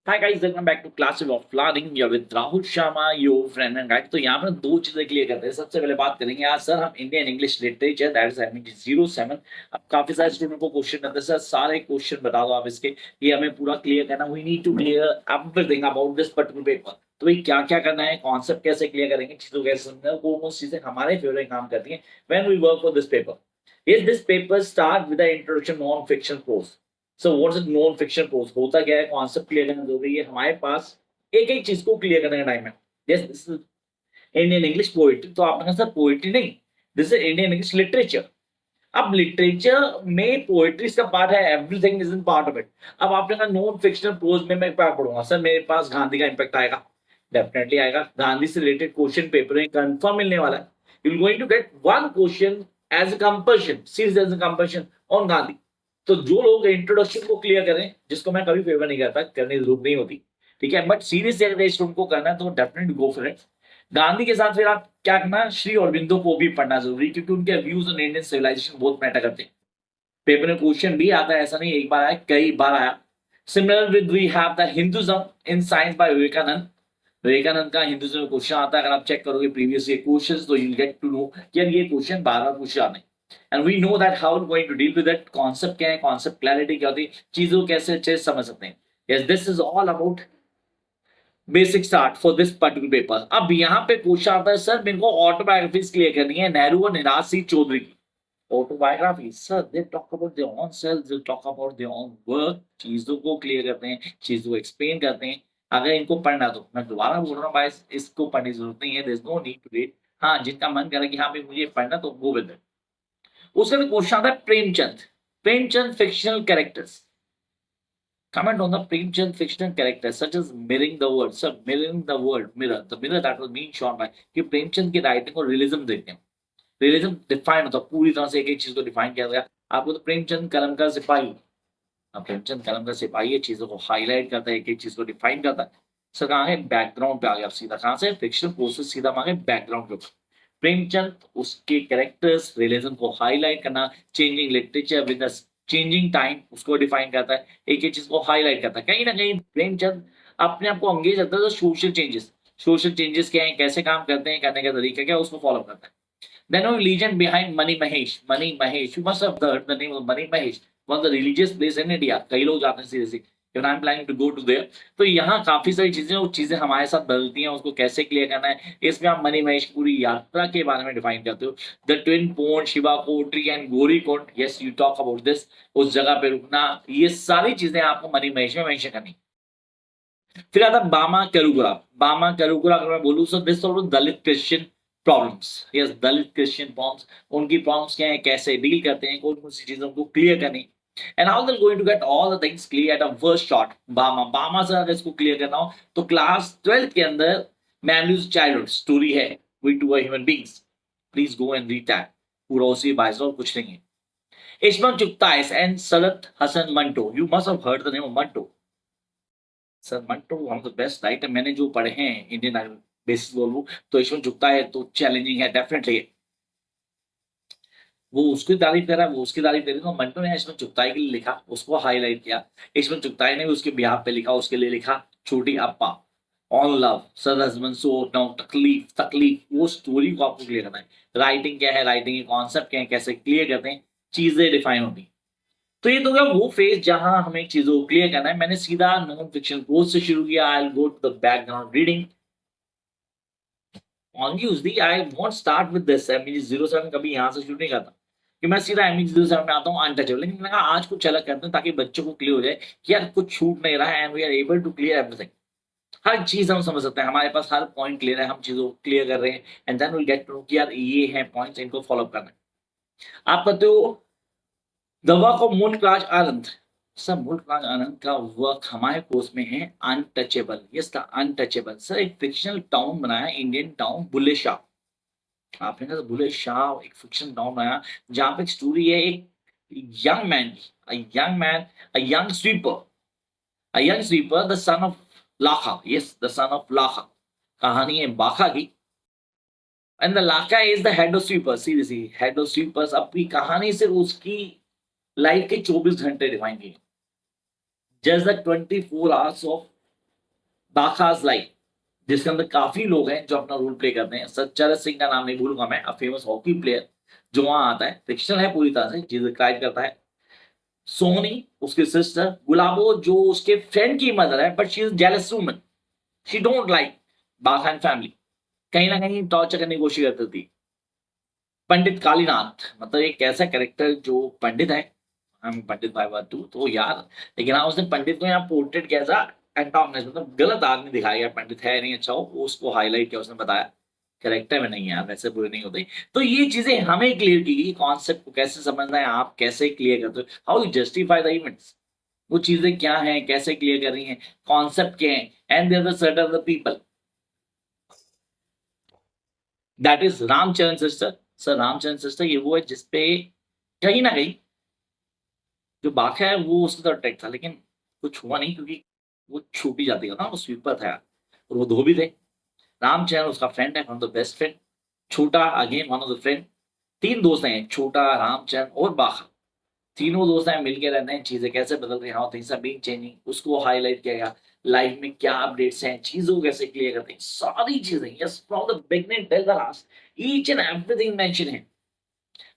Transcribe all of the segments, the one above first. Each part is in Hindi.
Hi guys, welcome back to classes of learning. You with Rahul Sharma, your friend and guide. तो यहाँ पर दो चीजें क्लियर करते हैं। सबसे पहले बात करेंगे आज सर हम Indian English literature, that is MET 07। अब काफी सारे स्टूडेंट को क्वेश्चन करते हैं, सर सारे क्वेश्चन बता दो आप इसके, ये हमें पूरा क्लियर करना। We need to clear everything about this particular paper. तो भाई क्या क्या करना है, कॉन्सेप्ट कैसे क्लियर करेंगे, चीजों कैसे समझना है, वो चीजें हमारे फेवर में काम करती है when we work for this paper. Yes, this paper start with the introduction non-fiction prose. So what is non-fiction prose? होता क्या है, कॉन्सेप्ट क्लियर करना जरूरी है। हमारे पास एक एक चीज को क्लियर करने का टाइम है। Yes, this is Indian English poetry. तो आपने कहा सर पोइट्री नहीं, this is Indian English literature. अब लिटरेचर में पोइट्री का पार्ट है, everything is in part of it. अब आपने कहा नॉन फिक्शनल प्रोज में मैं क्या पढ़ूंगा, सर मेरे पास गांधी का इंपैक्ट आएगा, डेफिनेटली आएगा। गांधी से रिलेटेड क्वेश्चन पेपर में कंफर्म मिलने वाला है। You will going to get one question as a compulsion, series as a compulsion on Gandhi. तो जो लोग इंट्रोडक्शन को क्लियर करें, जिसको मैं कभी फेवर नहीं करता, करने की जरूरत नहीं होती, ठीक है, बट सीरीज अगर स्टूडेंट को करना है तो definitely go for it. Gandhi के साथ फिर आप क्या करना, श्री अरबिंदो को भी पढ़ना जरूरी, क्योंकि उनके व्यूज ऑन इंडियन सिविलाइजेशन बहुत मैटर करते हैं। पेपर में क्वेश्चन भी आता है, ऐसा नहीं एक बार आया, कई बार आया। Similar with we have the Hinduism in science by Vivekananda. Vivekananda का हिंदुइज्म में क्वेश्चन आता है, अगर आप चेक करोगे प्रीवियस ईयर क्वेश्चंस तो you will get to know कि यार ये क्वेश्चन बार बार पूछे जाते हैं। And we know that how going to deal with that, concept क्या है, कॉन्सेप्ट क्लैरिटी क्या होती है, चीजों को कैसे अच्छे से समझ सकते हैं। Yes, this is all about basic start for this particular paper. अब यहाँ पे क्वेश्चन आता है, सर मेरे को ऑटोबायोग्राफीज क्लियर करनी है नेहरू और निराज सिंह चौधरी की। Autobiography sir, they talk about their own self, they talk about their own work, चीजों को क्लियर करते हैं, चीजों को एक्सप्लेन करते हैं। अगर इनको पढ़ना, तो मैं दोबारा बोल रहा हूँ भाई, इसको पढ़ने की जरूरत नहीं है, there is no need to read. हाँ, जिनका मन करे कि हाँ भाई मुझे पढ़ना, तो गो विद इट। उसके बाद क्वेश्चन आता है Premchand. Premchand fictional characters, comment on the Premchand fictional characters such as mirroring the world. Sir, mirroring the world, mirror, the mirror that was being shown by कि प्रेमचंद की राइटिंग को रियलिज्म देखते हैं। रियलिज्म डिफाइन होता है, पूरी तरह से एक एक चीज को डिफाइन किया गया। आपको तो प्रेमचंद कलम का सिपाही, अब प्रेमचंद कलम का सिपाही है, चीजों को हाईलाइट करता है, एक एक चीज को डिफाइन करता है। सर कहाँ है, बैकग्राउंड पे आ गया। आप सीधा कहाँ से, फिक्शनल प्रोसेस, सीधा आ गए बैकग्राउंड के ऊपर। प्रेमचंद उसके कैरेक्टर्स, रियलिज्म को हाईलाइट करना, changing literature with the changing time, उसको डिफाइन करता है, एक एक चीज को हाईलाइट करता है। कहीं ना कहीं प्रेमचंद अपने आप को एंगेज करता है सोशल चेंजेस। सोशल चेंजेस क्या है, कैसे काम करते हैं, करने का तरीका क्या है, उसको फॉलो करता है। Then our legend behind Mani Mahesh. Mani Mahesh. You must have heard the name of Mani Mahesh. One of the religious place in India. कई लोग जाते हैं seriously. Even I'm planning to go to there. तो यहाँ काफी सारी चीजें, वो चीजें हमारे साथ बदलती हैं, उसको कैसे क्लियर करना है, इसमें आप मनी महेश की पूरी यात्रा के बारे में डिफाइन करते हो। The twin pond, Shiva Kotri and Gauri Kot, yes you talk about this, उस जगह पे रुकना, ये सारी चीजें आपको मनी महेश में मेंशन करनी। फिर आता बामा करुगुरा। बामा करुगुरा अगर मैं बोलूँ, so this Dalit Christian problems. Yes, Dalit Christian problems, उनकी प्रॉब्लम्स क्या है, कैसे डील करते हैं, कौन कौन सी चीजों को क्लियर करनी, and how they going to get all the things clear at a first shot. Bama, Bama से अगर इसको क्लियर करना हो तो क्लास 12th के अंदर मैन्यूज चाइल्डहुड स्टोरी है, we too human beings, please go and read that. पूरा उसी बाइस और कुछ नहीं है। Ismail Chughtai and Saadat Hasan Manto, you must have heard the name of Manto. Sir Manto one of the best writer मैंने जो पढ़े हैं इंडियन बेसिस बोलूं तो इसमें झुकता है, तो चैलेंजिंग है डेफिनेटली। वो उसकी तारीफ कर रहा है, वो उसकी तारीफ कर रही है, तो मंटो ने इसमें चुगताई के लिए लिखा, उसको हाईलाइट किया। इसमें चुगताई ने भी उसके बिहाफ पे लिखा, उसके लिए लिखा छोटी अप्पा on love, sir husband so now तकलीफ, तकलीफ, वो स्टोरी को आपको क्लियर करना है। राइटिंग क्या है, राइटिंग के कॉन्सेप्ट क्या है, कैसे क्लियर करते हैं, चीजें डिफाइन होती। तो ये तो क्या वो फेज जहां हमें चीजों को क्लियर करना है। मैंने सीधा नॉन फिक्शन कोर्स से शुरू किया। I will go to the background reading obviously. I won't start with this MEG 07, कभी यहां से शुरू नहीं करता कि मैं सीधा एमईजी 07 में आता हूं अनटचेबल। लेकिन मैंने कहा आज कुछ अलग करते हैं ताकि बच्चों को क्लियर हो जाए कि यार कुछ छूट नहीं रहा है, and we are able to clear everything. हर चीज हम समझ सकते हैं, हमारे पास हर पॉइंट क्लियर है, हम चीजों को क्लियर कर रहे हैं, and then will get to know कि यार ये है पॉइंट्स, इनको फॉलो करना है। आप कहते हो द वर्क ऑफ मुल्क राज आनंद। सर मुल्क राज आनंद का वर्क हमारे कोर्स में है untouchable. Yes, the untouchable. Sir एक फिक्शनल टाउन बनाया, इंडियन टाउन बुल्ले शाह। आपने कहा बुल्ले शाह एक फिक्शनल टाउन बनाया जहां पे एक स्टोरी है, एक यंग मैन की, young man, young sweeper, young sweeper the son of Lakha. Yes, the son of Lakha. कहानी है बाखा की, and the Lakha is the head of sweeper. Seriously head of sweepers. अपनी कहानी सिर्फ उसकी लाइफ के 24 घंटे डिफाइन किए, just the 24 hours of Bakha's life, जिसके अंदर काफी लोग हैं जो अपना रोल प्ले करते हैं। सच्चरत सिंह का नाम नहीं भूलूंगा मैं, फेमस हॉकी प्लेयर जो वहां आता है, फिक्शनल है पूरी तरह से, चीजें क्राइम करता है। सोनी उसकी सिस्टर, गुलाबो जो उसके फ्रेंड की मदर है, but she is jealous woman, she don't like Bakha's family, कहीं ना कहीं टॉर्चर करने की कोशिश करती थी। पंडित कालीनाथ, मतलब एक ऐसा कैरेक्टर जो पंडित है, हम पंडित भाई बात टू तो यार, लेकिन हाँ उसने पंडित को यहाँ पोर्ट्रेट किया था एंटागनिस्ट, मतलब गलत आदमी दिखाया गया, पंडित है नहीं अच्छा वो, उसको हाईलाइट किया, उसने बताया कैरेक्टर में नहीं यार वैसे बुरे नहीं होते। तो ये चीजें हमें क्लियर की गई, कॉन्सेप्ट को कैसे समझना है, आप कैसे क्लियर करते हो, how you justify the events, वो चीजें क्या हैं, कैसे क्लियर कर रही हैं, कॉन्सेप्ट क्या है, and there the sort of the people, that is Ramcharan sister. Sir Ramcharan sister ये वो है जिसपे कहीं ना कहीं जो बादशाह है वो उसकी तरफ अटैक था, लेकिन कुछ हुआ नहीं क्योंकि वो छोटी जाति का था, वो स्वीपर था और वो धोबी थे। रामचरण उसका फ्रेंड है, one of the best friend. Chota again one of the friend. तीन दोस्त हैं, छोटा, रामचरण और बाखा। तीनों दोस्त हैं, मिलके रहते हैं, चीजें कैसे बदल रही हैं, how things are being changing, उसको हाईलाइट किया गया। लाइफ में क्या अपडेट्स हैं, चीजों को कैसे क्लियर करते हैं, सारी चीजें, yes, from the beginning till the last, each and everything mention है।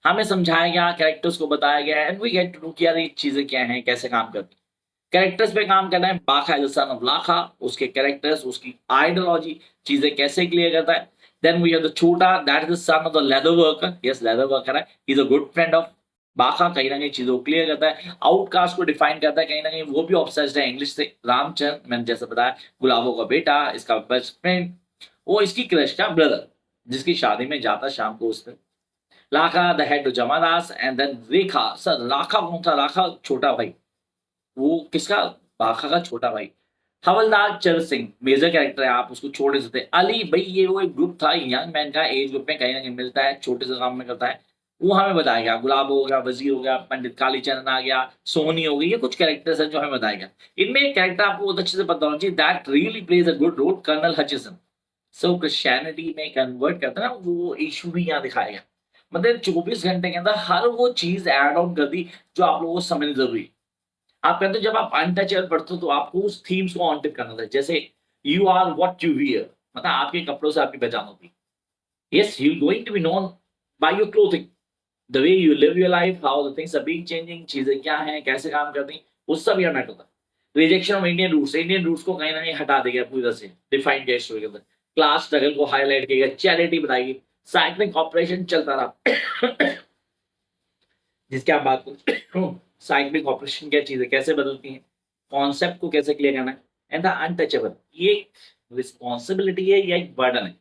हमें समझाया गया, कैरेक्टर्स को बताया गया, and we get to know कि यार ये चीजें क्या हैं, कैसे काम करती हैं। कैरेक्टर्स पे काम करना है, बाखा एज सन ऑफ लाखा, उसके कैरेक्टर्स, उसकी आइडियोलॉजी, चीजें कैसे क्लियर करता है। Then we have the Chota, that is the son of the leather worker, yes leather worker है, he is a good friend of Bakha, कहीं ना कहीं चीजों को क्लियर करता है, आउटकास्ट को डिफाइन करता है, कहीं ना कहीं वो भी ऑब्सेस्ड है इंग्लिश से। रामचंद मैंने जैसे बताया, गुलाबों का बेटा, इसका बेस्ट फ्रेंड, वो इसकी क्रश का ब्रदर, जिसकी शादी में जाता शाम को उसने। लाखा द हेड जमादास, and then Rekha. Sir Rakha कौन था? राखा छोटा भाई, वो किसका? बाखा का छोटा भाई। हवलदार चर सिंह मेजर कैरेक्टर है, आप उसको छोड़ नहीं सकते। अली भाई ये वो एक ग्रुप था यंग मैन का, एज ग्रुप में कहीं ना कहीं मिलता है, छोटे से काम में करता है, वो हमें बताया गया। गुलाब हो गया, वजीर हो गया, पंडित कालीचरण आ गया, सोनी हो गई, ये कुछ कैरेक्टर्स हैं जो हमें बताया गया। इनमें एक कैरेक्टर आपको बहुत अच्छे से पता होना चाहिए, that really plays a good role, colonel Hutchison. So Christianity में कन्वर्ट करते हैं ना, वो इशू भी यहाँ दिखाया गया। मतलब 24 घंटे के अंदर हर वो चीज ऐड ऑन कर दी जो आप लोगों को समझनी जरूरी है। आप कहते हो जब आप अनटचेबल पढ़ते हो तो आपको उस थीम्स को ऑन टिप करना था, जैसे you are what you wear, मतलब आपके कपड़ों से आपकी पहचान होती है। Yes, you going to be known by your clothing, the way you live your life, how the things are being changing, चीजें क्या हैं, कैसे काम करती हैं, उस सब यहाँ मैटर होता है। Rejection of Indian roots, Indian roots को कहीं ना कहीं हटा देगा पूरी तरह से, डिफाइन किया स्टोरी के अंदर। क्लास स्ट्रगल को हाईलाइट किया, चैरिटी बताएगी, साइक्लिंग ऑपरेशन चलता रहा जिसकी आप बात करो, साइक्लिक ऑपरेशन क्या चीज है, कैसे बदलती है, कॉन्सेप्ट को कैसे क्लियर करना है, एंड द अनटचेबल, ये एक रिस्पॉन्सिबिलिटी है या एक बर्डन है,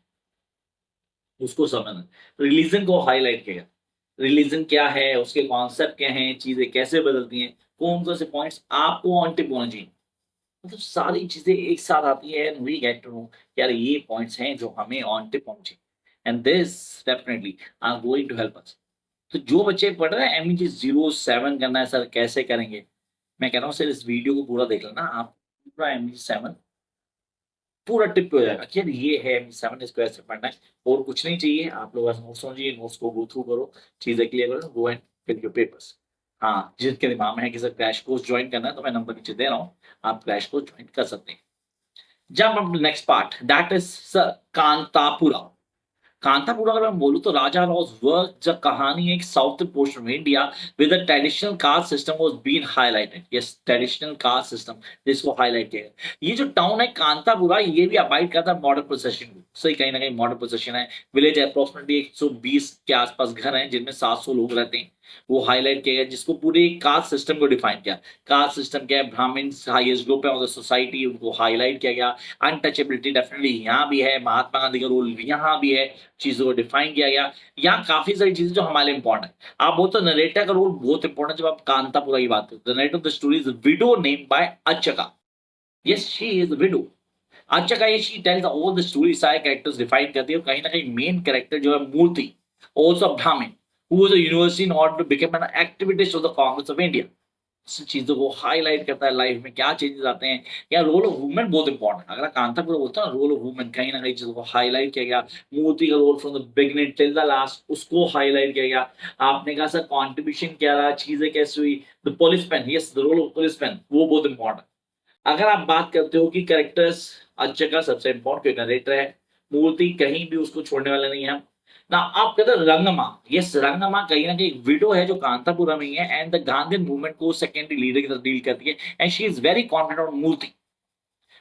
उसको समझना। रिलीजन को हाईलाइट किया, रिलीजन क्या है, उसके कॉन्सेप्ट क्या हैं, चीजें कैसे बदलती हैं, कौन कौन से पॉइंट्स आपको ऑन टिप होना चाहिए, मतलब सारी चीजें एक साथ आती है, and we get to know यार ये पॉइंट्स हैं जो हमें ऑन टिप होना चाहिए, and this definitely are going to help us. तो जो बच्चे पढ़ रहे हैं एमईजी 07 करना है सर, कैसे करेंगे, मैं कह रहा हूँ सर इस वीडियो को पूरा देख लेना आप, पूरा एमईजी 7 पूरा टिप पे हो जाएगा कि यार ये है एमईजी 7, इसको ऐसे पढ़ना है, और कुछ नहीं चाहिए। आप लोग बस नोट्स समझिए, नोट्स को गो थ्रू करो, चीजें क्लियर करो, go and fill your papers. हाँ, जिनके दिमाग में है कि सर क्रैश कोर्स ज्वाइन करना है, तो मैं नंबर नीचे दे रहा हूँ, आप क्रैश कोर्स ज्वाइन कर सकते हैं। जब अब next part, that is sir Kanthapura. Kanthapura अगर मैं बोलूं तो राजा रॉज वर्क, जब कहानी एक south portion of India with a traditional caste system was been highlighted, yes traditional caste system जिसको हाईलाइट किया गया। ये जो टाउन है कांतापुरा, ये भी अबाइड करता है मॉडर्न पोजेशन को, सही कहीं ना कहीं मॉडर्न पोजेशन है। विलेज अप्रोक्सीमेटली 120 के आसपास घर हैं जिनमें 700 लोग रहते हैं, वो हाईलाइट किया गया, जिसको पूरे कास्ट सिस्टम को डिफाइन किया। कास्ट सिस्टम क्या है, ब्राह्मण हाईएस्ट ग्रुप है ऑफ द सोसाइटी, उनको हाईलाइट किया गया। अनटचेबिलिटी डेफिनेटली यहाँ भी है, महात्मा गांधी का रोल यहाँ भी है, चीजों को डिफाइन किया गया। यहाँ काफी सारी चीजें जो हमारे लिए इंपॉर्टेंट है। आप बोलते हो नरेटर का रोल बहुत इंपॉर्टेंट, जब आप कांतापुरा की बात करते हो, the narrator of the story is widow named by Achakka, yes she is widow. Achakka ये she tells all the story, सारे कैरेक्टर्स डिफाइन करती है, और कहीं ना कहीं मेन कैरेक्टर जो है मूर्ति, आल्सो ब्राह्मण, who was a university in order to become an activist of the Congress of India, चीजों को हाईलाइट करता है, लाइफ में क्या चेंजेस आते हैं, या रोल ऑफ वुमेन बहुत इंपॉर्टेंट है। अगर कांतापुरा बोलता है रोल ऑफ वुमेन, कहीं ना कहीं चीजों को हाईलाइट किया गया। मूर्ति का role from the beginning till the last, उसको हाईलाइट किया गया। आपने कहा सर कॉन्ट्रीब्यूशन क्या रहा, चीजें कैसे हुई, the police pen, yes the role of police pen, वो बहुत इंपॉर्टेंट। अगर आप बात करते हो कि कैरेक्टर्स अच्छे का सबसे इंपॉर्टेंट नरेटर है, मूर्ति कहीं भी उसको छोड़ने वाले नहीं है हम। ना आप कहते हो रंगमा, यस रंगमा कहीं ना कहीं एक विडो है जो कांतापुरम में है एंड द गांधी मूवमेंट को सेकेंडरी लीडर की तरह डील करती है and she is very confident on Moorthy.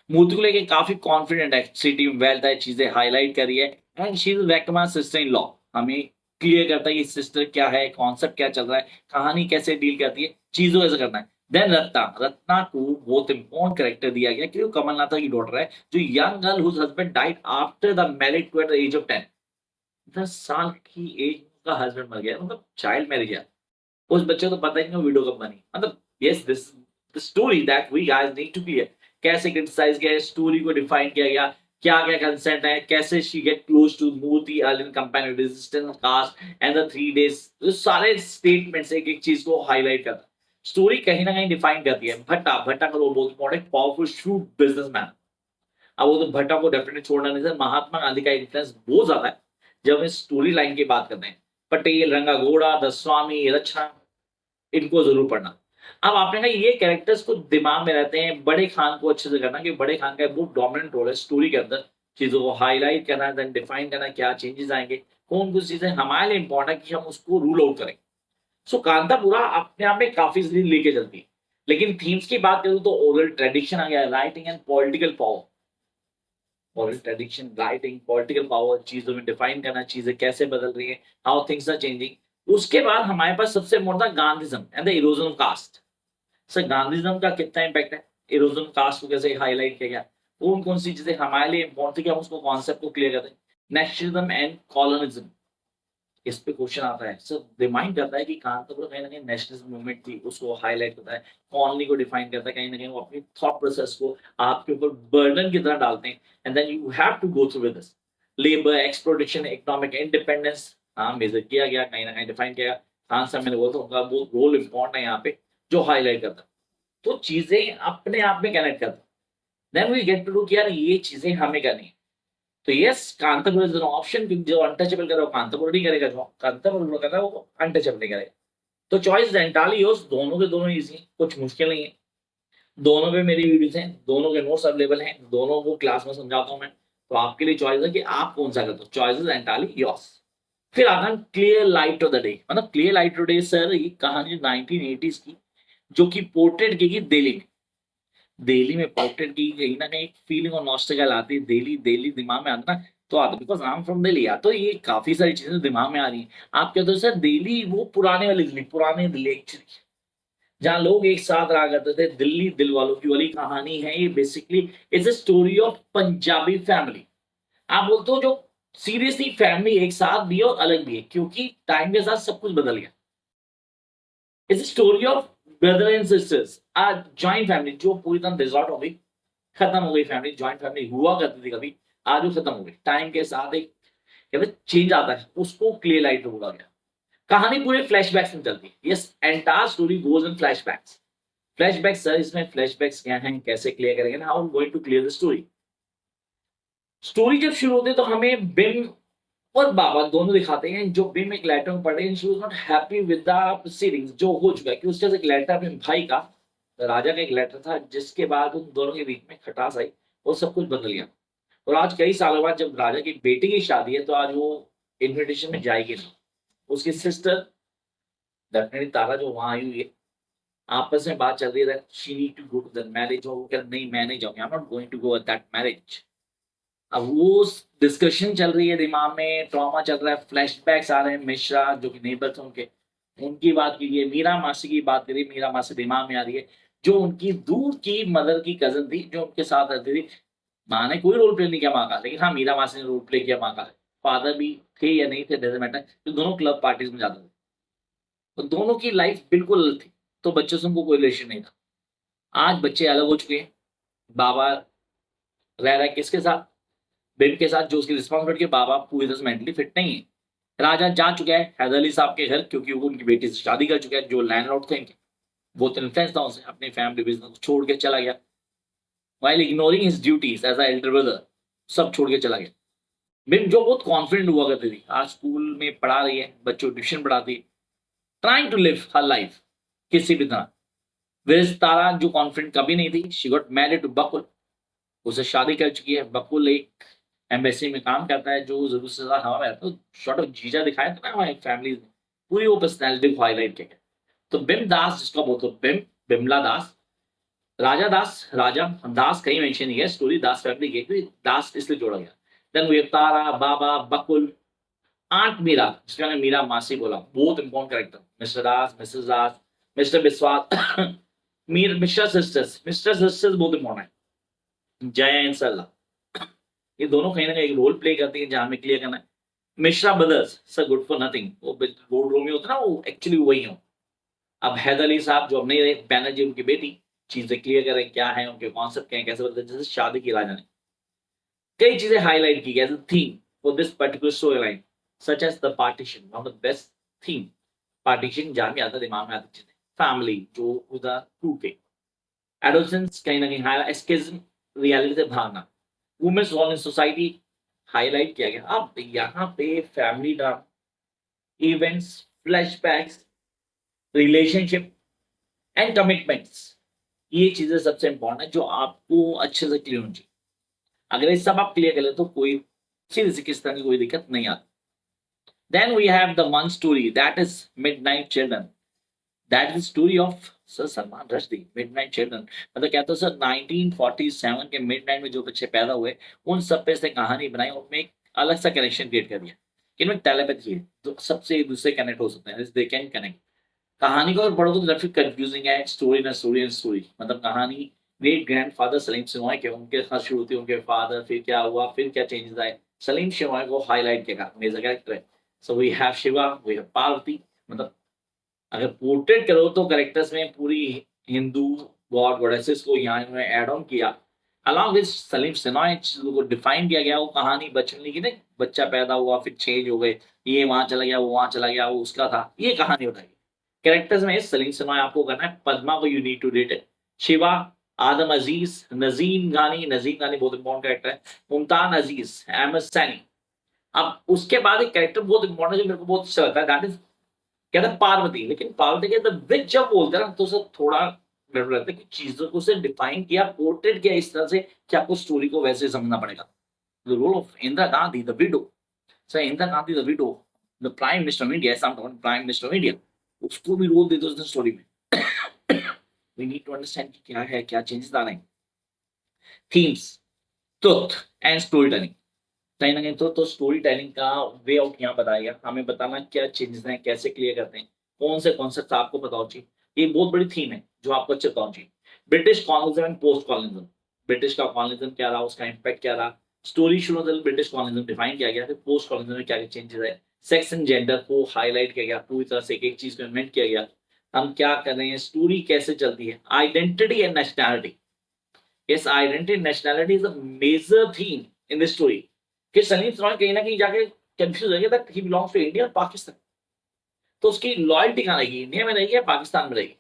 Moorthy को लेके काफी कॉन्फिडेंट है, सिटी में वेल्थ है, चीजें हाईलाइट करी है and she is Venkamma sister in law. हमें क्लियर करता है कि सिस्टर क्या है, कॉन्सेप्ट क्या चल रहा है, कहानी कैसे डील करती है, चीजों कैसे करना है। देन रत्ना, रत्ना को बहुत इंपॉर्टेंट कैरेक्टर दिया गया क्योंकि वो कमलनाथ की डॉटर है, जो young girl whose husband died after the married to at the age of 10। 10 साल की एज का हस्बैंड मर गया, मतलब चाइल्ड मैरिज है। उस बच्चे को तो पता ही नहीं वीडियो कब बनी, मतलब yes this the story that we guys need to clear. कैसे क्रिटिसाइज किया, स्टोरी को डिफाइन किया गया, क्या क्या कंसेंट है, कैसे she get close to Moorthy अर्लिन company resistance caste and the 3 days। तो सारे स्टेटमेंट्स एक एक चीज को हाईलाइट करता है। स्टोरी कहीं ना कहीं डिफाइन करती है। भट्टा, भट्टा का रोल बहुत इंपॉर्टेंट, पावरफुल श्रूड बिजनेसमैन। अब वो तो भट्टा को डेफिनेटली छोड़ना नहीं सर, महात्मा गांधी का इन्फ्लुएंस बहुत ज्यादा है जब हम स्टोरी लाइन की बात करते हैं। पटेल, रंगा घोड़ा, दस्वामी, रचना, इनको जरूर पढ़ना। अब आपने कहा ये कैरेक्टर्स को दिमाग में रहते हैं, बड़े खान को अच्छे से करना कि बड़े खान का बहुत डोमिनेंट रोल है स्टोरी के अंदर, चीजों को हाईलाइट करना, देन डिफाइन करना, क्या चेंजेस आएंगे, कौन कौन चीजें हमारे लिए इंपॉर्टेंट है कि हम उसको रूल आउट करें। सो कांतापुरा अपने आप में काफी चीजें लेके चलती है, लेकिन थीम्स की बात करूं तो ओरल ट्रेडिशन आ गया, writing and political power. Oral tradition, writing, political power, चीजों में डिफाइन करना, चीजें कैसे बदल रही है, हाउ थिंग्स आर चेंजिंग। उसके बाद हमारे पास सबसे इम्पोर्टेंट था Gandhism and the erosion of caste. Sir Gandhism का कितना इम्पैक्ट है, इरोजन कास्ट को कैसे हाईलाइट किया गया, कौन कौन सी चीजें हमारे लिए इंपॉर्टेंट थी कि हम उसको कॉन्सेप्ट को क्लियर करते हैं। नेशनलिज्म एंड कॉलोनिज्म, इस पे क्वेश्चन आता है सर, रिमाइंड करता है कि कांतापुर कहीं ना कहीं नेशनलिज्म मूवमेंट थी, उसको हाईलाइट करता है, कॉलोनी को डिफाइन करता है, कहीं ना कहीं वो अपनी थॉट प्रोसेस को आपके ऊपर बर्डन की तरह डालते हैं and then you have to go through with this. Labour exploitation, economic independence, हाँ मेजर किया गया, कहीं ना कहीं डिफाइन किया गया। खान साहब मैंने बोला था उनका वो रोल इंपॉर्टेंट है यहाँ पे जो हाईलाइट करता है। तो चीजें अपने आप में कनेक्ट करता है, then we get to do कि यार ये चीजें हमें करनी है। तो yes Kanthapur is an option, क्योंकि जो अनटचेबल कर रहा है वो कांतापुर नहीं करेगा, जो कांतापुर कर रहा है वो अनटचेबल नहीं करेगा। तो चॉइस एंटाली योर्स, दोनों के दोनों इजी, कुछ मुश्किल नहीं है। दोनों पे मेरी वीडियोस हैं, दोनों के नोट्स अवेलेबल हैं, दोनों को क्लास में समझाता हूं मैं। तो आपके लिए चॉइस है कि आप कौन सा करते हो, चॉइस इज एंटाली योर्स। फिर आता है clear light of the day. मतलब clear light of the day sir ये कहानी 1980s की, जो कि पोर्ट्रेट की दिल्ली में, दिल्ली में पोर्ट्रेट की, कहीं ना कहीं एक फीलिंग और नॉस्टैल्जिया आती है। दिल्ली, दिल्ली दिमाग में आता ना, तो आता because I am from Delhi. तो ये काफी सारी चीजें दिमाग में आ रही हैं। आप कहते हो सर दिल्ली वो पुराने वाली दिल्ली, पुराने दिल्ली एक्चुअली जहाँ लोग एक साथ रहा करते थे, दिल्ली दिल वालों की वाली कहानी है ये। Basically it's a story of Punjabi family. आप बोलते हो जो सीरियसली फैमिली एक साथ भी है और अलग भी है, क्योंकि टाइम के साथ सब कुछ बदल गया। It's story of brother and sisters, आज जॉइंट फैमिली जो पूरी तरह डिजॉल्ट हो गई, खत्म हो गई फैमिली। जॉइंट फैमिली हुआ करती थी कभी, आज वो खत्म हो गई। टाइम के साथ एक चेंज आता है, उसको क्लियर लाइट बोला गया। कहानी पूरे फ्लैशबैक्स में चलती है। Yes entire story goes in flashbacks. Flashbacks sir, इसमें फ्लैशबैक्स क्या हैं, कैसे क्लियर करेंगे, how am going to clear the story. Story जब शुरू होती है तो हमें बिम और बाबा दोनों दिखाते हैं। जो बिम एक लेटर में पढ़े, she was not happy with the proceedings, जो हो चुका है कि उसके एक लेटर अपने भाई का, राजा का एक लेटर था, जिसके बाद उन दोनों के बीच में खटास आई और सब कुछ बदल गया। और आज कई सालों बाद जब राजा की बेटी की शादी है तो आज वो इनविटेशन में जाएगी नहीं। उसकी सिस्टर डेफिनेटली तारा जो वहां आई हुई है, आपस में बात चल रही है she need to go to that marriage, और वो कह रहा नहीं मैं नहीं जाऊंगी, I am not going to go at that marriage. अब वो डिस्कशन चल रही है दिमाग में, ट्रॉमा चल रहा है, फ्लैशबैक्स आ रहे हैं। मिश्रा जो कि नेबर थे उनके, उनकी बात कीजिए, मीरा मासी की बात करिए, मीरा मासी दिमाग में आ रही है, जो उनकी दूर की मदर की कजन थी जो उनके साथ रहती थी। माँ ने कोई रोल प्ले नहीं किया माँ का, लेकिन हाँ मीरा मासी ने रोल प्ले किया माँ का। फादर भी थे या नहीं थे डजंट मैटर, तो दोनों क्लब पार्टीज में जाते थे। तो दोनों की लाइफ बिल्कुल अलग थी, तो बच्चों से उनको कोई रिलेशन नहीं था। आज बच्चे अलग हो चुके हैं। बाबा रह रहा है किसके साथ, बेबी के साथ, जो उसकी रिस्पॉन्सिबिलिटी के। बाबा पूरी तरह से मेंटली फिट नहीं है। राजा जा चुका है हैदर अली साहब के घर, क्योंकि वो उनकी बेटी से शादी कर चुका है। जो लैंडलॉर्ड थे इनके, वो तो इन्फ्लुएंस था उनसे, अपनी फैमिली बिजनेस को छोड़ के चला गया, while ignoring his duties as a elder brother, सब छोड़ के चला गया। बिन जो बहुत कॉन्फिडेंट हुआ करती थी, आज स्कूल में पढ़ा रही है, बच्चों ट्यूशन पढ़ाती है, trying to live her life किसी भी तरह। विज तारा जो कॉन्फिडेंट कभी नहीं थी, शी गॉट मैरिड टू बकुल, उससे शादी कर चुकी है। बकुल एक एम्बेसी में काम करता है जो जरूर से ज्यादा हवा में रहता है, तो शॉर्ट ऑफ जीजा दिखाया था ना हमारी फैमिली ने, पूरी वो पर्सनैलिटी को हाईलाइट किया गया। तो बिम दास जिसका बोलते बिम, बिमला दास, राजा दास, राजा दास कहीं मेंशन नहीं है, स्टोरी दास फैमिली की है, क्योंकि दास इसलिए जोड़ा गया। Then we have Tara, Baba, Bakul, aunt Mira, जिसका नाम मीरा मासी बोला, बहुत important character, mister Das, missus Das, mister Biswas, मीर मिस्टर सिस्टर्स बहुत इंपॉर्टेंट है, जया एंड सरला, ये दोनों कहीं ना कहीं एक रोल प्ले करती है जहां हमें क्लियर करना है। Mishra brothers sir good for nothing, वो बोर्ड रूम में होता है ना, वो एक्चुअली वही हो। अब हैदर अली साहब जो अब नहीं रहे, बैनर्जी उनकी बेटी, चीजें क्लियर करें क्या है, उनके कॉन्सेप्ट क्या है, कैसे बदलते हैं, जैसे शादी की राजा ने कई चीजें हाईलाइट की गई theme for this particular story line, such as the partition, one of the best theme. Partition जहां भी आता दिमाग में आती चीजें, फैमिली जो उधर टूटे, एडोलेसेंस कहीं ना कहीं हाईलाइट, एस्केपिज्म रियलिटी से भागना, women's role in society highlight किया गया। अब यहाँ पे family drama, events, flashbacks, relationship and commitments, ये चीजें सबसे इंपॉर्टेंट है जो आपको अच्छे से क्लियर होनी चाहिए। अगर ये सब आप क्लियर कर ले तो कोई सीधी सी किस तरह की कोई दिक्कत नहीं आती। Then we have the one story that is midnight children, that is story of sir Salman Rushdie. Midnight children मतलब कहते हो सर 1947 के मिडनाइट में जो बच्चे पैदा हुए उन सब पे से कहानी बनाई, उनमें एक अलग सा कनेक्शन क्रिएट कर दिया कि इनमें टेलीपैथी है, तो सबसे एक दूसरे कनेक्ट हो सकते हैं, दे कैन कनेक्ट। कहानी को और पढ़ो तो काफी कंफ्यूजिंग है, स्टोरी ना स्टोरी एंड स्टोरी, मतलब कहानी ग्रेट ग्रैंडफादर सलीम शेरवानी के, उनके साथ शुरू होती है, उनके फादर, फिर क्या हुआ, फिर क्या चेंजेस आए, सलीम शेरवानी को हाईलाइट किया, मेजर कैरेक्टर है। So we have Shiva, we have Parvati, मतलब अगर पोर्ट्रेट करो तो कैरेक्टर्स में पूरी हिंदू गॉड गॉडेसेस को यहाँ इन्होंने ऐड ऑन किया, अलॉन्ग विद सलीम शेरवानी चीजों को डिफाइन किया गया। वो कहानी बचपन की ना, बच्चा पैदा हुआ फिर चेंज हो गए, ये वहां चला गया, वो वहां चला गया, वो उसका था, ये कहानी बताई। कैरेक्टर्स में सलीम सिन्हा आपको करना है, पद्मा को you need to date it, Shiva, Adam Aziz, Nazeem Ghani बहुत इंपॉर्टेंट कैरेक्टर है, मुमतान अजीज, अहमद सैनी। अब उसके बाद एक कैरेक्टर बहुत इंपॉर्टेंट जो मेरे को बहुत अच्छा लगता है, दैट इज कहता है पार्वती, लेकिन पार्वती के द विच जब बोलते हैं ना तो सर थोड़ा गड़बड़ लगता है कि चीजों को से डिफाइन किया, पोर्ट्रेट किया इस तरह से कि आपको स्टोरी को वैसे समझना पड़ेगा। The role of Indira Gandhi the widow, sir Indira Gandhi the widow, the prime minister of India, prime minister of India, उसको भी रोल दे दो उस स्टोरी में। वी नीड टू अंडरस्टैंड क्या है, क्या चेंजेस आ रहे हैं। Themes, truth and story telling, कहीं ना कहीं तो स्टोरी टेलिंग का वे आउट यहाँ बताया गया, हमें बताना क्या चेंजेस हैं, कैसे क्लियर करते हैं, कौन से कॉन्सेप्ट आपको पता होना चाहिए, ये बहुत बड़ी थीम है जो आपको अच्छे पता होना चाहिए। British colonialism and post colonialism, British का कॉलोनिज्म क्या रहा, उसका इम्पैक्ट क्या रहा, स्टोरी शुरू होते ब्रिटिश कॉलोनिज्म डिफाइन किया गया, फिर पोस्ट कॉलोनिज्म में क्या क्या चेंजेस है, सेक्स एंड जेंडर को हाईलाइट किया गया, पूरी तरह से एक चीज को इन्वेंट किया गया, हम क्या कर रहे हैं, स्टोरी कैसे चलती है, identity and nationality. Yes, identity and nationality is a major theme in this story. कि सलीम सलमान कहीं ना कहीं जाके कंफ्यूज हो गया that he belongs to India और पाकिस्तान, तो उसकी लॉयल्टी कहाँ रहेगी, इंडिया में रहेगी या पाकिस्तान में रहेगी,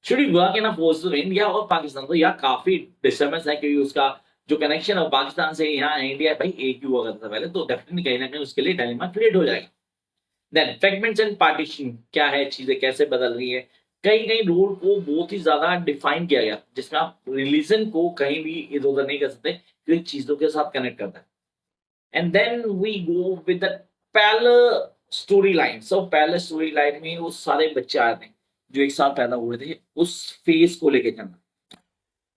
should he work in a force of India और पाकिस्तान। तो यहाँ काफी डिस्टर्बेंस है क्योंकि उसका जो कनेक्शन है पाकिस्तान से यहाँ इंडिया भाई एक ही हुआ करता था पहले, तो डेफिनेटली कहीं ना कहीं उसके लिए डायलेमा क्रिएट हो जाएगा। देन फ्रेगमेंट्स एंड पार्टीशन, क्या है, चीजें कैसे बदल रही है, कहीं कहीं रोल को बहुत ही ज्यादा डिफाइन किया गया जिसमें आप रिलीजन को कहीं भी इधर उधर नहीं कर सकते क्योंकि चीजों के साथ कनेक्ट करता है। And then we go with the parallel story line. So parallel story line में वो सारे बच्चे आए थे जो एक साथ पैदा हुए थे, उस फेस को लेके चलना,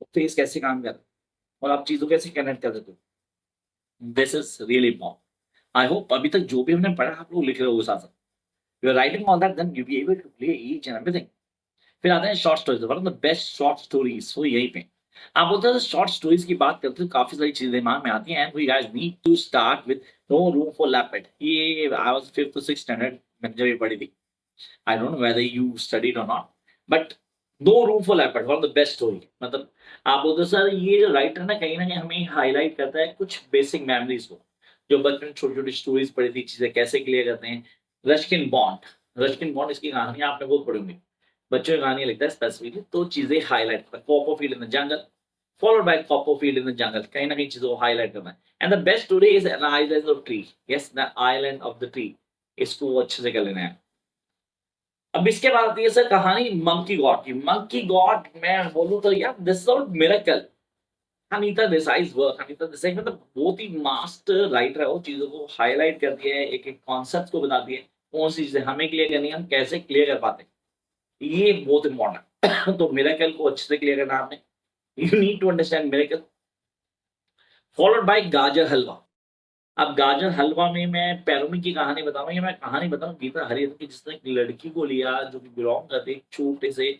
फेस कैसे काम कर रहा है और आप चीजों कैसे कनेक्ट कर देते हो, this is really important. I hope अभी तक जो भी हमने पढ़ा आप लोग लिख रहे हो साथ साथ, you are writing all that, then you be able to play each and everything. फिर आते हैं short stories, one of the best short stories वो यहीं पे। आप बोलते हैं शॉर्ट स्टोरीज की बात करते हो काफी सारी चीजें दिमाग में आती हैं, and we guys need to start with no room for lapse. ये I was 5th to 6th standard मैंने जब ये पढ़ी थी, I don't know whether you studied और not, but no room for lapse one of the best story. मतलब आप बोलते हो सर ये जो राइटर ना कहीं हमें हाईलाइट करता है कुछ बेसिक मेमोरीज को, जो बचपन में छोटी छोटी स्टोरीज पढ़ी थी, चीजें कैसे क्लियर करते हैं। रस्किन बॉन्ड, रस्किन बॉन्ड इसकी कहानी आपने बहुत पढ़ी होंगी, बच्चों की कहानी लिखता है स्पेसिफिकली, तो चीजें हाईलाइट करता है। Copperfield in the jungle followed by Copperfield in the jungle, कहीं ना कहीं चीजों को हाईलाइट करना है। And the best story is an island of tree, yes the island of the tree, इसको अच्छे से कर लेना है। अब इसके बाद आती है सर कहानी मंकी गॉड की। मंकी गॉड मैं बोलूं तो यार this is miracle. Anita Desai's work, Anita Desai मतलब बहुत ही मास्टर राइटर है, वो चीज़ों को हाइलाइट करती है, एक-एक कॉन्सेप्ट को बताती है, कौन सी चीज़ें हमें क्लियर करनी है, हम कैसे क्लियर कर पाते हैं। ये बहुत इम्पोर्टेंट है। तो मिरेकल को अच्छे से क्लियर करना है आपने। You need to understand miracle followed by gajar halwa. अब गाजर हलवा में मैं पैरोमी की कहानी बताऊंगा, या मैं कहानी बताऊं गीता हरिहरन की, जिसने एक लड़की को लिया जो कि बिलोंग करती है एक छोटे से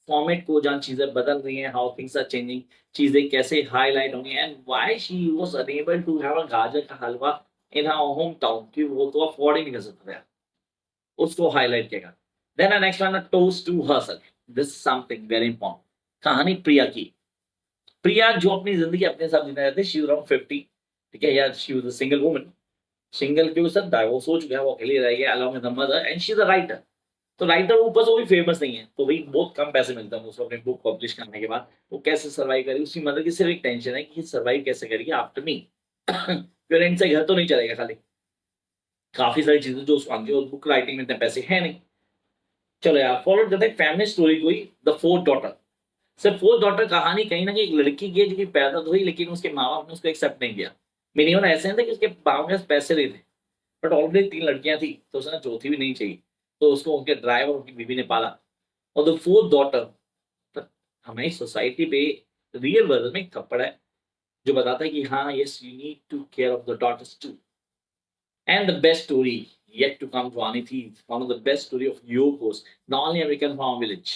फॉर्मेट को, जहाँ चीजें बदल रही हैं, हाउ थिंग्स आर चेंजिंग, चीजें कैसे हाईलाइट होंगी, and why she was unable to have a gajar का हलवा इन हर होम टाउन, कि वो तो अफोर्ड ही नहीं कर सकता था, उसको हाईलाइट किया। Then next one, toast to herself, this is something very important. कहानी प्रिया की। प्रिया जो अपनी जिंदगी अपने साथ जीना चाहती है, शी अराउंड 50, ठीक है, या she was a single woman, single के साथ डाइवोर्स हो चुका है, वो अकेली रह गई along with the mother, and she is a writer. तो राइटर ऊपर से वो भी फेमस नहीं है, तो भाई बहुत कम पैसे मिलते हैं उसको अपनी बुक पब्लिश करने के बाद। वो कैसे सर्वाइव करेगी, उसकी मदर की सिर्फ एक टेंशन है कि सर्वाइव कैसे करेगी आफ्टर मी। पेरेंट्स से घर तो नहीं चलेगा, खाली काफी सारी चीजें जो उसको आती है, और बुक राइटिंग में इतने पैसे है नहीं। चलो यार, फॉलो करते हैं फैमिली स्टोरी कोई, the fourth daughter. Sir fourth daughter कहानी कहीं ना कहीं एक लड़की की है जो कि पैदा तो हुई, लेकिन उसके माँ बाप ने उसको एक्सेप्ट नहीं किया। मिनिमम ऐसे नहीं था कि उसके बाप के पास पैसे नहीं थे, बट ऑलरेडी 3 लड़कियां थी, तो उसने चौथी भी नहीं चाहिए, तो उसको उनके ड्राइवर उनकी बीवी ने पाला। और द फोर्थ डॉटर, हमारी सोसाइटी पे रियल वर्ल्ड में एक थप्पड़ है जो बताता है कि हाँ, yes you need to care of the daughters too. And the best story yet to come to आनी थी, one of the best story of Yokos, the only American from our village।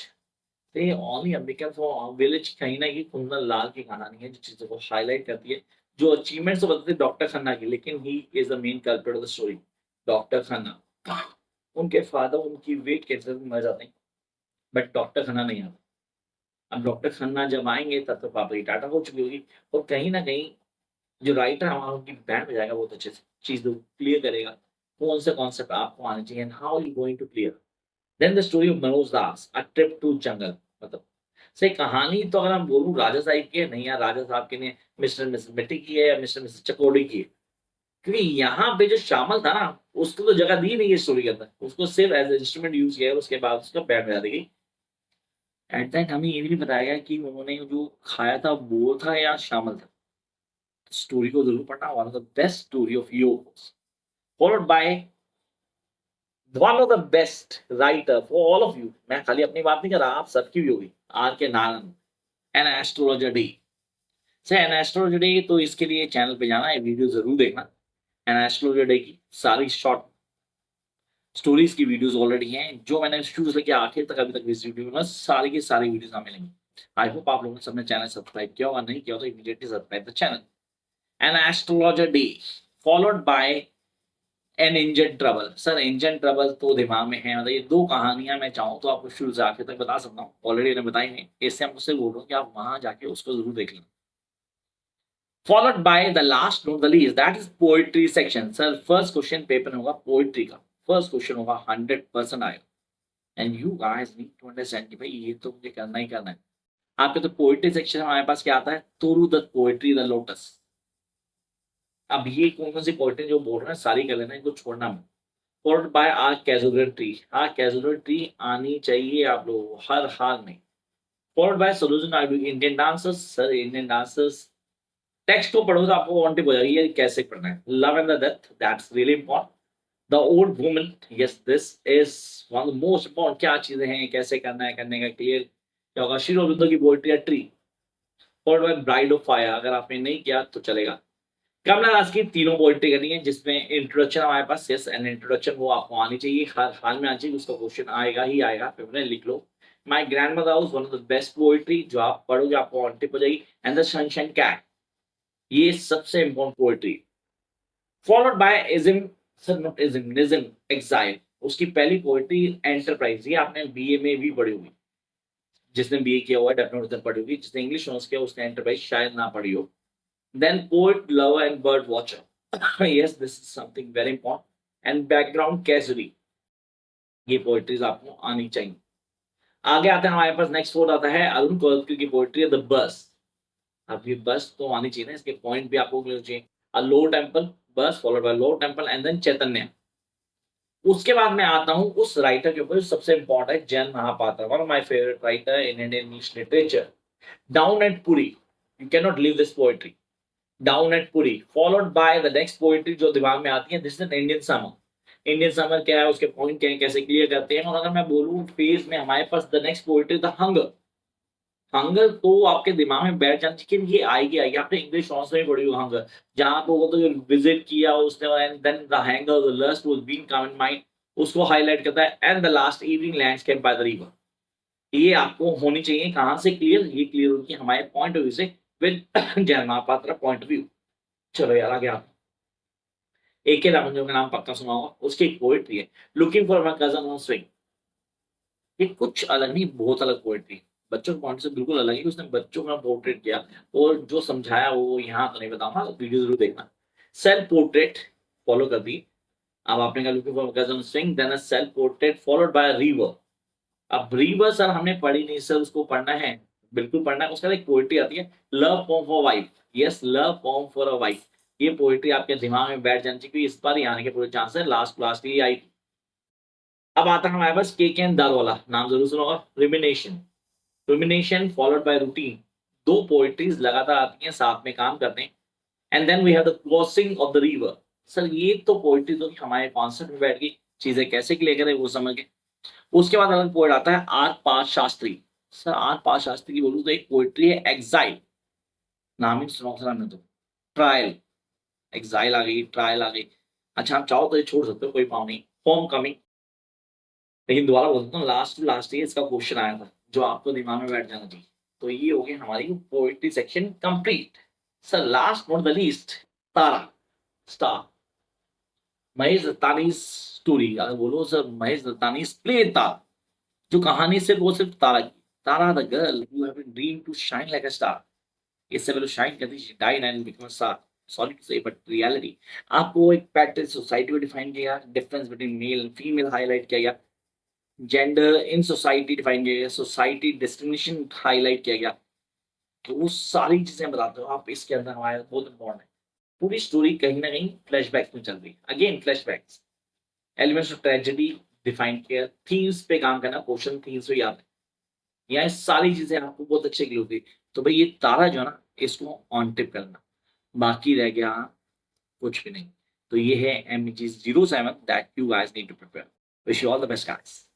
तो ये only American from our village कहीं ना कहीं कुंदन लाल की कहानी है, जो चीजों को हाईलाइट करती है, जो अचीवमेंट्स तो बताती है डॉक्टर खन्ना की, लेकिन he is the main culprit of the story. Doctor Khanna, उनके फादर उनकी वेट कैंसर में मर जाते हैं, बट डॉक्टर खन्ना नहीं आता। अब डॉक्टर खन्ना जब आएँगे तब तो पापा की टाटा हो चुकी होगी, और कहीं न कहीं जो राइटर है वहाँ उनकी बैंड बजाएगा बहुत अच्छे से, चीज़ों को क्लियर करेगा, कौन से कॉन्सेप्ट आपको आने चाहिए and how you going to clear. Then the story of Manoj Das, a trip to jungle. मतलब सही कहानी तो अगर हम बोलूँ राजा साहिब की है, नहीं यार राजा साहब की नहीं, मिस्टर मिसेस मिट्टी की है या मिस्टर मिसेस चकोड़ी की है। क्योंकि यहाँ पे जो शामिल था ना, उसको तो जगह दी नहीं है स्टोरी के अंदर, उसको सिर्फ एज़ अ इंस्ट्रूमेंट यूज़ किया है, और उसके बाद उसका बैंड बजा दी गई। एट द एंड हमें ये भी नहीं बताया गया कि उन्होंने जो खाया था वो था या शामिल था। स्टोरी को ज़रूर पढ़ना, one of the best story of yours, followed by one of the best writer for all of you. मैं खाली अपनी बात नहीं कर रहा, आप सबकी भी होगी, आर के नारायण, एन एस्ट्रोलॉजर डे। से एन एस्ट्रोलॉजर डे, तो इसके लिए चैनल पे जाना है, वीडियो ज़रूर देखना। एन एस्ट्रोलॉजर डे की सारी शॉर्ट स्टोरीज़ की वीडियोज़ ऑलरेडी हैं, जो मैंने शुरू से लेके आखिर तक अभी तक इस वीडियो में सारी की सारी वीडियोज़ हमें मिलेंगी। आई होप आप लोगों ने सबने चैनल सब्सक्राइब किया होगा, नहीं किया हो तो immediately subscribe the channel. An astrologer day followed by an engine trouble. Sir engine trouble तो दिमाग में है, मतलब ये 2 कहानियाँ मैं चाहूँ तो आपको शुरू से आखिर तक बता सकता हूँ। ऑलरेडी मैंने बताई हैं, इससे मैं मुझसे बोल रहा हूँ कि आप वहाँ जाके उसको ज़रूर देख लेना। Followed by the last not the least, that is poetry section. Sir first question paper में होगा पोएट्री का, फर्स्ट क्वेश्चन होगा 100% आएगा। And you guys need to understand कि भाई ये तो मुझे करना ही करना है। आपके तो पोएट्री सेक्शन में हमारे पास क्या आता है, तोरू दत्त पोएट्री द लोटस। अब ये कौन-कौन सी पोएट्री जो बोल रहे हैं सारी कर लेना, इनको छोड़ना मत। Followed by our casuarina tree, our casuarina tree आनी चाहिए आप लोगों को हर हाल में। Followed by Sarojini Naidu Indian dancers. Sir Indian dancers text को पढ़ो तो आपको ऑन टिप हो जाएगी ये कैसे पढ़ना है। Love and the death, that's really important. The old woman, yes this is one of the most important, क्या चीजें हैं, कैसे करना है, करने का क्लियर क्या होगा। श्री अरबिंदो की poetry tree. Followed by bride of fire, अगर आपने नहीं किया तो चलेगा। कमला दास की तीनों पोएट्री करनी है, जिसमें इंट्रोडक्शन हमारे पास, यस एंड इंट्रोडक्शन वो आपको आनी चाहिए, हर हाल में आनी चाहिए, उसका क्वेश्चन आएगा ही आएगा, फिर लिख लो। My grandmother house, one of the best poetry, जो आप पढ़ोगे आपको ऑन टिप हो जाएगी। एंड द सनशाइन कैट, ये सबसे important poetry. Followed by ism, sir not ism, Nissim, exile. उसकी पहली पोएट्री एंटरप्राइज, ये आपने बीए में भी पढ़ी होगी। जिसने बीए किया हुआ है डेफिनेटली उसने पढ़ी होगी, जिसने इंग्लिश ऑनर्स किया उसने एंटरप्राइज शायद ना पढ़ी हो। Then poet lover and bird watcher, yes this is something very important. And background casually, ये पोएट्रीज आपको आनी चाहिए। आगे आते हैं हमारे पास, नेक्स्ट फोर्थ आता है अरुण कोलत्के की पोएट्री द बस। अब ये बस तो आनी चाहिए ना, इसके पॉइंट भी आपको क्लियर चाहिए। अ लो टेम्पल, बस followed by low temple and then Chaitanya. उसके बाद मैं आता हूँ उस राइटर के ऊपर जो सबसे इंपॉर्टेंट है, Jayanta Mahapatra, one of my favourite writer in Indian English literature. Down at Puri, you can not leave this poetry. Down at Puri followed by the next poetry जो दिमाग में आती है, this is an Indian summer. Indian summer क्या है, उसके पॉइंट क्या है, कैसे क्लियर करते हैं। और अगर मैं बोलूं फेज में हमारे पास the next poetry the hunger. Hunger तो आपके दिमाग में बैठ जाना चाहिए कि ये आएगी आएगी। आपने इंग्लिश ऑनर्स में पढ़ी हो हंगर, जहां आप लोगों तो विजिट किया उसने, and then the hunger the lust was been come in mind, उसको हाईलाइट करता है। And the last evening landscape by the river. ये आपको होनी चाहिए कहां से क्लियर, ये क्लियर होगी हमारे पॉइंट ऑफ व्यू से, with Jayanta Mahapatra point of view. चलो यार आगे आप ए के रामानुजन का नाम पक्का सुना होगा, उसकी एक पोएट्री है looking for my cousin on swing. ये कुछ अलग नहीं, बहुत अलग पोएट्री है, बच्चों के पॉइंट से बिल्कुल अलग है। उसने बच्चों का पोर्ट्रेट किया और जो समझाया वो यहाँ तो नहीं बताऊंगा, वीडियो जरूर देखना। सेल्फ पोर्ट्रेट फॉलो कर दी। अब आपने कहा looking for cousin swing, then a self portrait followed by river. अब रिवर सर हमने पढ़ी नहीं सर, उसको पढ़ना है, बिल्कुल पढ़ना है। उसका एक पोएट्री आती है love poem for wife. Yes, love poem for a wife. ये पोएट्री आपके दिमाग में बैठ जानी चाहिए, इस बार ही आने के पूरे चांस है। लास्ट क्लास की आई। अब आता है हमारे पास के एन दाल वाला, नाम जरूर सुना होगा, rumination. Rumination followed by routine. दो पोएट्रीज लगातार आती हैं, साथ में काम करते हैं। And then we have the crossing of the river. Sir ये तो पोएट्री तो हमारे कॉन्सेप्ट में बैठ गई, चीजें कैसे क्लियर करें वो समझ गए। उसके बाद अलग पोएट आता है R Par Shastri. Sir R Par Shastri की बोलूं तो एक पोएट्री है एग्जाइल, नाम ही सुना सर हमने तो। ट्रायल, एग्जाइल आ गई, ट्रायल आ गई। अच्छा आप चाहो तो ये छोड़ सकते हो, कोई पाव नहीं। Home coming. लेकिन दोबारा बोलता हूँ, लास्ट टू लास्ट ये इसका क्वेश्चन आया था जो आपको दिमाग में बैठ जाना चाहिए। तो ये हो गई हमारी poetry section complete. Sir last not the least, Tara, star. Mahesh Dattani story अगर बोलो सर, महेश दत्तानी प्ले तारा। जो कहानी सिर्फ वो सिर्फ तारा की। Tara the girl who have been dream to shine like a star. इससे पहले शाइन करती she died and become a star. Sorry to say but reality. आपको एक पैटर्न सोसाइटी में डिफाइन किया, difference between male and female highlight किया गया, जेंडर इन सोसाइटी डिफाइन किया गया, सोसाइटी डिस्क्रिमिनेशन हाईलाइट किया गया। तो वो सारी चीजें बताते हो आप इसके अंदर, हमारे बहुत इंपॉर्टेंट है। पूरी स्टोरी कहीं ना कहीं फ्लैशबैक्स में चल रही है, again flashbacks. Elements of tragedy define किया, थीम्स पे काम करना, क्वेश्चन थीम्स पे याद है। यहाँ सारी चीजें आपको बहुत अच्छे की होती। तो भाई ये तारा जो है ना, इसको ऑन टिप करना, बाकी रह गया कुछ भी नहीं। तो ये है MEG07 that you guys need to prepare. Wish you all the best guys.